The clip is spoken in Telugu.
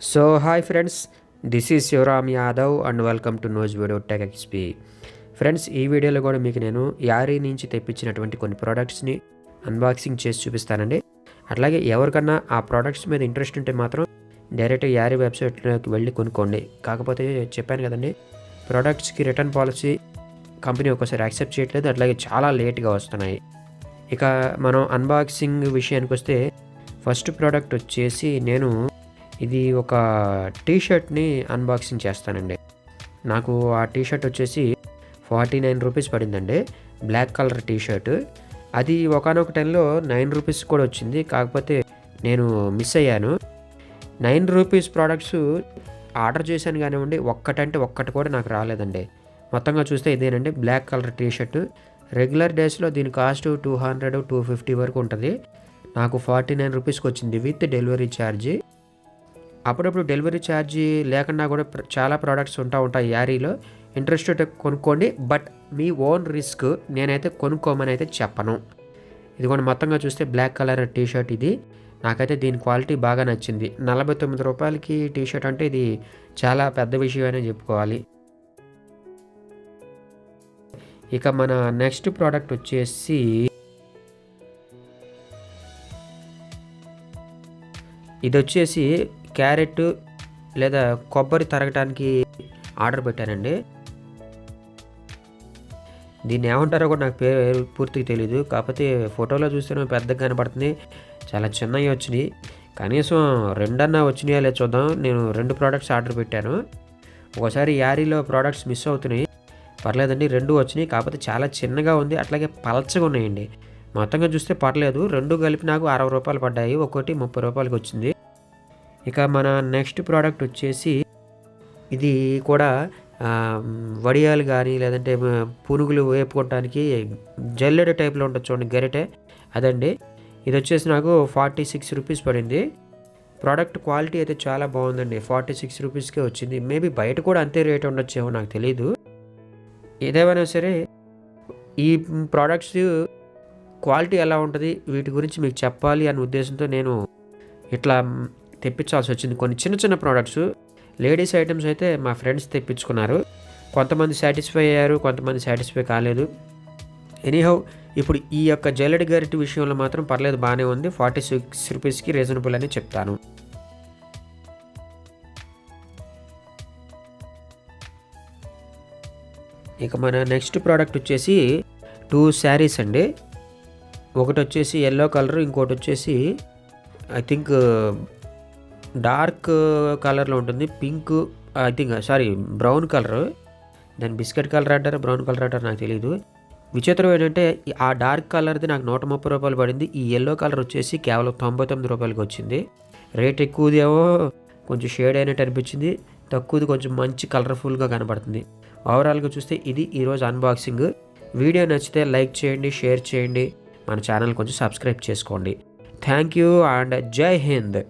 So hi friends, this is Yoram Yadav and welcome to Nuzvid Tech XP. Friends ఈ వీడియోలో కూడా మీకు నేను యారీ నుంచి తెప్పించినటువంటి కొన్ని ప్రోడక్ట్స్ని అన్బాక్సింగ్ చేసి చూపిస్తానండి. అట్లాగే ఎవరికన్నా ఆ ప్రోడక్ట్స్ మీద ఇంట్రెస్ట్ ఉంటే మాత్రం డైరెక్ట్ యారీ వెబ్సైట్లోకి వెళ్ళి కొనుక్కోండి. కాకపోతే చెప్పాను కదండి, ప్రోడక్ట్స్కి రిటర్న్ పాలసీ కంపెనీ ఒక్కోసారి యాక్సెప్ట్ చేయట్లేదు, అట్లాగే చాలా లేట్గా వస్తున్నాయి. ఇక మనం అన్బాక్సింగ్ విషయానికి వస్తే ఫస్ట్ ప్రోడక్ట్ వచ్చేసి నేను ఇది ఒక టీషర్ట్ని అన్బాక్సింగ్ చేస్తానండి. నాకు ఆ టీషర్ట్ వచ్చేసి 49 రూపీస్ పడిందండి. Black colour T-shirt. అది ఒకనొక టైంలో 9 రూపీస్ కూడా వచ్చింది, కాకపోతే నేను మిస్ అయ్యాను. 9 రూపీస్ ప్రోడక్ట్స్ ఆర్డర్ చేశాను కానివ్వండి, ఒక్కటంటే ఒక్కటి కూడా నాకు రాలేదండి. మొత్తంగా చూస్తే ఇదేనండి బ్లాక్ కలర్ టీషర్ట్. రెగ్యులర్ డేస్లో దీని కాస్ట్ 200-250 వరకు ఉంటుంది. నాకు 49 రూపీస్కి వచ్చింది విత్ డెలివరీ ఛార్జీ. అప్పుడప్పుడు డెలివరీ ఛార్జీ లేకుండా కూడా చాలా ప్రోడక్ట్స్ ఉంటాయి యారీలో. ఇంట్రెస్ట్ కొనుక్కోండి, బట్ మీ ఓన్ రిస్క్. నేనైతే కొనుక్కోమని అయితే చెప్పను. ఇది కూడా మొత్తంగా చూస్తే బ్లాక్ కలర్ టీషర్ట్. ఇది నాకైతే దీని క్వాలిటీ బాగా నచ్చింది. 49 రూపాయలకి టీషర్ట్ అంటే ఇది చాలా పెద్ద విషయం అనే చెప్పుకోవాలి. ఇక మన నెక్స్ట్ ప్రోడక్ట్ వచ్చేసి ఇది వచ్చేసి క్యారెట్ లేదా కొబ్బరి తరగటానికి ఆర్డర్ పెట్టానండి. దీన్ని ఏమంటారో కూడా నాకు పేరు పూర్తిగా తెలీదు, కాకపోతే ఫోటోలో చూస్తేనే పెద్దగా కనపడుతుంది. చాలా చిన్నవి వచ్చినాయి, కనీసం 2 వచ్చినాయా లేదా చూద్దాం. నేను 2 ప్రోడక్ట్స్ ఆర్డర్ పెట్టాను. ఒకసారి యారీలో ప్రోడక్ట్స్ మిస్ అవుతున్నాయి, పర్లేదండి 2 వచ్చినాయి, కాకపోతే చాలా చిన్నగా ఉంది, అట్లాగే పలచగా ఉన్నాయండి. మొత్తంగా చూస్తే పర్లేదు, 2 కలిపి నాకు 60 రూపాయలు పడ్డాయి, ఒక్కోటి 30 రూపాయలకి వచ్చింది. ఇక మన నెక్స్ట్ ప్రోడక్ట్ వచ్చేసి ఇది కూడా వడియాలు కానీ లేదంటే పునుగులు వేపుకోవటానికి జల్లెడ టైప్లో ఉంటుంది చూడండి, గరిటె, అదండి. ఇది వచ్చేసి నాకు 46 రూపీస్ పడింది. ప్రోడక్ట్ క్వాలిటీ అయితే చాలా బాగుందండి. 46 రూపీస్కే వచ్చింది. మేబీ బయట కూడా అంతే రేట్ ఉండొచ్చేమో, నాకు తెలీదు. ఏదేమైనా సరే ఈ ప్రోడక్ట్స్ క్వాలిటీ ఎలా ఉంటుంది వీటి గురించి మీకు చెప్పాలి అనే ఉద్దేశంతో నేను ఇట్లా తెప్పించాల్సి వచ్చింది. కొన్ని చిన్న చిన్న ప్రోడక్ట్స్, లేడీస్ ఐటమ్స్ అయితే మా ఫ్రెండ్స్ తెప్పించుకున్నారు. కొంతమంది సాటిస్ఫై అయ్యారు, కొంతమంది సాటిస్ఫై కాలేదు. ఎనీహౌ ఇప్పుడు ఈ యొక్క జల్లెడ గరిటె విషయంలో మాత్రం పర్లేదు, బాగానే ఉంది. 46 రూపీస్కి రీజనబుల్ అని చెప్తాను. ఇక మన నెక్స్ట్ ప్రోడక్ట్ వచ్చేసి 2 శారీస్ అండి. ఒకటి వచ్చేసి ఎల్లో కలర్, ఇంకోటి వచ్చేసి ఐ థింక్ డార్క్ కలర్లో ఉంటుంది, pink, I think brown colour. దాని బిస్కెట్ కలర్ అంటారు, బ్రౌన్ కలర్ అంటారు, నాకు తెలియదు. విచిత్రం ఏంటంటే ఆ డార్క్ కలర్ది నాకు 130 రూపాయలు పడింది. ఈ ఎల్లో కలర్ వచ్చేసి కేవలం 99 రూపాయలకి వచ్చింది. రేట్ ఎక్కువదేమో, కొంచెం షేడ్ అయినట్టు అనిపించింది, తక్కువది కొంచెం మంచి కలర్ఫుల్గా కనబడుతుంది. ఓవరాల్గా చూస్తే ఇది ఈరోజు అన్బాక్సింగ్. వీడియో నచ్చితే లైక్ చేయండి, షేర్ చేయండి, మన ఛానల్ కొంచెం సబ్స్క్రైబ్ చేసుకోండి. థ్యాంక్ యూ అండ్ జై హింద్.